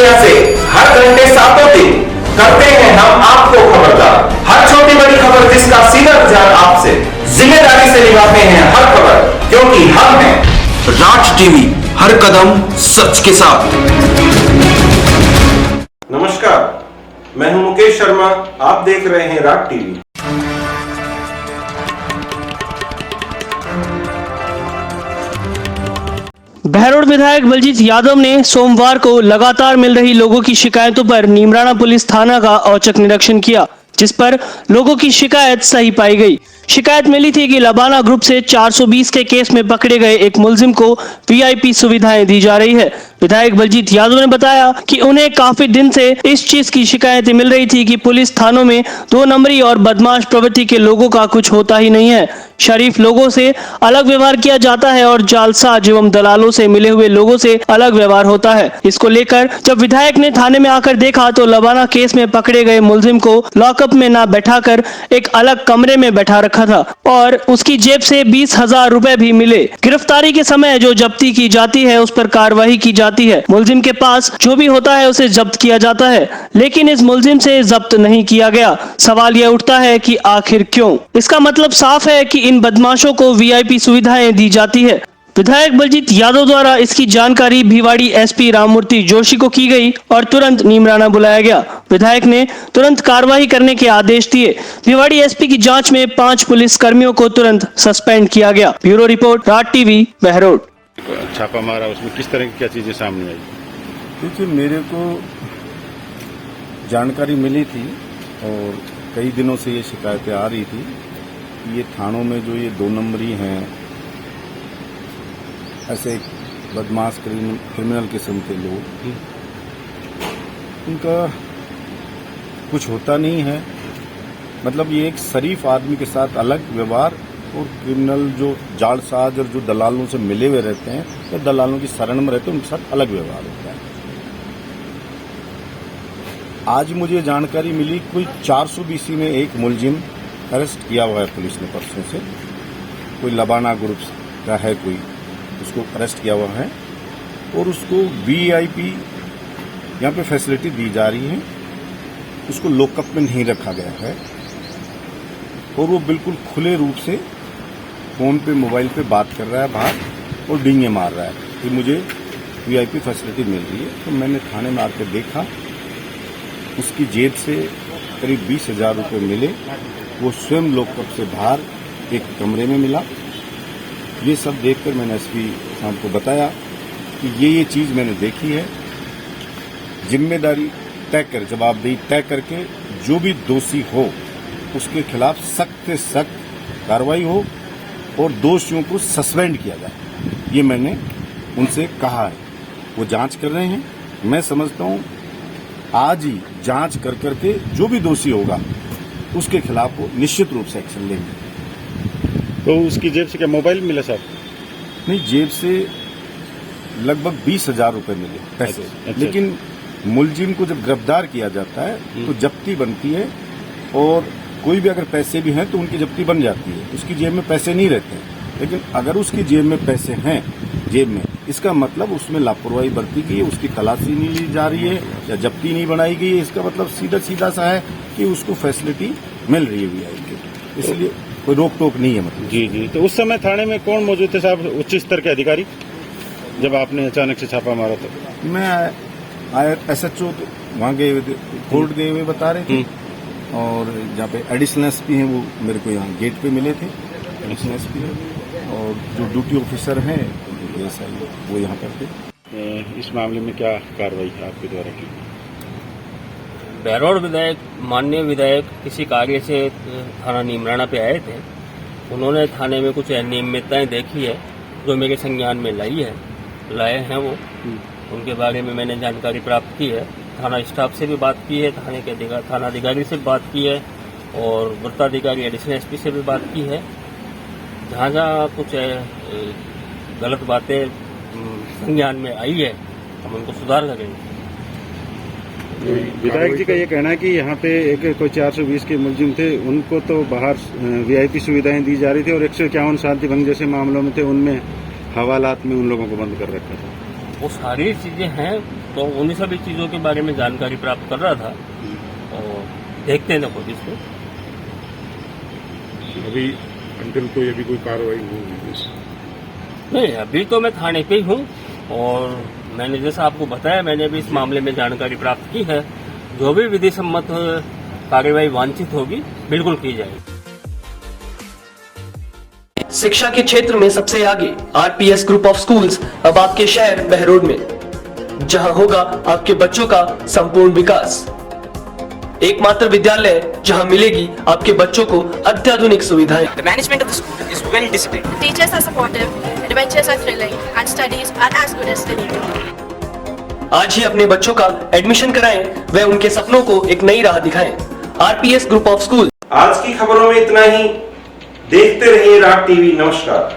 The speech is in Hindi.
दुनिया से हर घंटे सातों दिन करते हैं हम आपको खबरदार। हर छोटी बड़ी खबर जिसका सीधा रुझान आपसे, जिम्मेदारी से निभाते हैं हर खबर, क्योंकि हम हैं राज टीवी, हर कदम सच के साथ। नमस्कार, मैं हूं मुकेश शर्मा, आप देख रहे हैं राज टीवी। बहरोड विधायक बलजीत यादव ने सोमवार को लगातार मिल रही लोगों की शिकायतों पर नीमराणा पुलिस थाना का औचक निरीक्षण किया, जिस पर लोगों की शिकायत सही पाई गई। शिकायत मिली थी कि लबाना ग्रुप से 420 के केस में पकड़े गए एक मुलजिम को वीआईपी सुविधाएं दी जा रही है। विधायक बलजीत यादव ने बताया कि उन्हें काफी दिन से इस चीज की शिकायतें मिल रही थी कि पुलिस थानों में 2 नंबरी और बदमाश प्रवृत्ति के लोगों का कुछ होता ही नहीं है। शरीफ लोगों से अलग व्यवहार किया जाता है और जालसाज एवं दलालों से मिले हुए लोगों से अलग व्यवहार होता है। इसको लेकर जब विधायक ने थाने में आकर देखा तो लबाना केस में पकड़े गए मुलजिम को लॉकअप में न बैठाकर एक अलग कमरे में बैठा रखा था और उसकी जेब से 20,000 रुपए भी मिले। गिरफ्तारी के समय जो जब्ती की जाती है उस पर कार्रवाई की जाती है। मुलजिम के पास जो भी होता है उसे जब्त किया जाता है, लेकिन इस मुलजिम से जब्त नहीं किया गया। सवाल यह उठता है कि आखिर क्यों? इसका मतलब साफ है कि इन बदमाशों को वीआईपी सुविधाएं दी जाती है। विधायक बलजीत यादव द्वारा इसकी जानकारी भिवाड़ी एसपी राममूर्ति जोशी को की गई और तुरंत नीमराणा बुलाया गया। विधायक ने तुरंत कार्रवाई करने के आदेश दिए। भिवाड़ी एसपी की जांच में 5 पुलिस कर्मियों को तुरंत सस्पेंड किया गया। ब्यूरो रिपोर्ट, राज टीवी, बहरोड। छापा मारा, उसमें किस तरह की क्या चीजें सामने आई? देखिए, मेरे को जानकारी मिली थी और कई दिनों से ये शिकायतें आ रही थी कि ये थानों में जो ये 2 नंबरी हैं, ऐसे बदमाश क्रिमिनल किस्म के लोग, उनका कुछ होता नहीं है। मतलब ये एक शरीफ आदमी के साथ अलग व्यवहार और क्रिमिनल जो जालसाज और जो दलालों से मिले हुए रहते हैं या दलालों की शरण में रहते हैं उनके साथ अलग व्यवहार होता है। आज मुझे जानकारी मिली कोई 420 में एक मुलजिम अरेस्ट किया हुआ है पुलिस ने परसों से। कोई लबाना ग्रुप का है, कोई उसको अरेस्ट किया हुआ है और उसको वीआईपी यहाँ पे फैसिलिटी दी जा रही है। उसको लॉकअप में नहीं रखा गया है और वो बिल्कुल खुले रूप से फोन पे, मोबाइल पे बात कर रहा है बाहर और डींगे मार रहा है कि मुझे वीआईपी फैसिलिटी मिल रही है। तो मैंने थाने में आकर देखा, उसकी जेब से करीब 20,000 रुपये मिले। वो स्वयं लॉकअप से बाहर एक कमरे में मिला। ये सब देखकर मैंने एसपी साहब को बताया कि ये चीज़ मैंने देखी है। जिम्मेदारी तय कर, जवाबदेही तय करके जो भी दोषी हो उसके खिलाफ सख्त से सख्त कार्रवाई हो और दोषियों को सस्पेंड किया जाए, ये मैंने उनसे कहा है। वो जांच कर रहे हैं। मैं समझता हूं आज ही जांच कर करके जो भी दोषी होगा उसके खिलाफ वो निश्चित रूप से एक्शन लेंगे। तो उसकी जेब से क्या मोबाइल मिला साहब? नहीं, जेब से लगभग 20,000 रुपये मिले पैसे। अच्छा। लेकिन मुलजिम को जब गिरफ्तार किया जाता है तो जब्ती बनती है और कोई भी अगर पैसे भी हैं तो उनकी जब्ती बन जाती है। उसकी जेब में पैसे नहीं रहते, लेकिन अगर उसकी जेब में पैसे हैं, जेब में, इसका मतलब उसमें लापरवाही बरती गई है, उसकी तलाशी नहीं ली जा रही है या जब्ती नहीं बनाई गई है। इसका मतलब सीधा सीधा सा है कि उसको फैसिलिटी मिल रही है वीआईपी, इसलिए कोई रोक टोक नहीं है। मतलब जी। तो उस समय थाने में कौन मौजूद थे साहब, उच्च स्तर के अधिकारी, जब आपने अचानक से छापा मारा? तो मैं आया, SHO तो वहाँ गए हुए थे, कोर्ट गए हुए बता रहे थे और जहाँ पे एडिशनल एसपी हैं वो मेरे को यहाँ गेट पे मिले थे, एडिशनल एसपी और जो ड्यूटी ऑफिसर हैं वो यहाँ पर थे। इस मामले में क्या कार्रवाई आपके द्वारा की? बहरोड विधायक, माननीय विधायक किसी कार्य से थाना नीमराणा पे आए थे। उन्होंने थाने में कुछ अनियमितताएं देखी है जो मेरे संज्ञान में लाए हैं वो। उनके बारे में मैंने जानकारी प्राप्त की है। थाना स्टाफ से भी बात की है, थाना अधिकारी से बात की है और वृत्ताधिकारी एडिशनल एसपी से भी बात की है। जहाँ जहाँ कुछ गलत बातें संज्ञान में आई है हम उनको सुधार करेंगे। विधायक जी का ये कहना है कि यहाँ पे कोई 420 के मुलजिम थे, उनको तो बाहर वीआईपी सुविधाएं दी जा रही थी और 151 शांति भंग जैसे मामलों में थे, उनमें हवालात में उन लोगों को बंद कर रखा था। वो सारी चीजें हैं, तो उन्हीं सभी चीज़ों के बारे में जानकारी प्राप्त कर रहा था और देखते हैं ना खुद इसको। अभी अंतिम कोई अभी कोई कार्रवाई हुई? नहीं, अभी तो मैं थाने पे ही हूँ और मैंने जैसा आपको बताया, मैंने भी इस मामले में जानकारी प्राप्त की है। जो भी विधि सम्मत कार्यवाही वांछित होगी बिल्कुल की जाएगी। शिक्षा के क्षेत्र में सबसे आगे आरपीएस ग्रुप ऑफ स्कूल्स अब आपके शहर बहरोड में, जहां होगा आपके बच्चों का संपूर्ण विकास। एकमात्र विद्यालय जहां मिलेगी आपके बच्चों को अत्याधुनिक सुविधाएं। The management of the school is well disciplined. The teachers are supportive, adventures are thrilling, and studies are as good as the new. आज ही अपने बच्चों का एडमिशन कराएं व उनके सपनों को एक नई राह दिखाएं। RPS group of school. आज की खबरों में इतना ही। देखते रहिए राग टीवी। नमस्कार।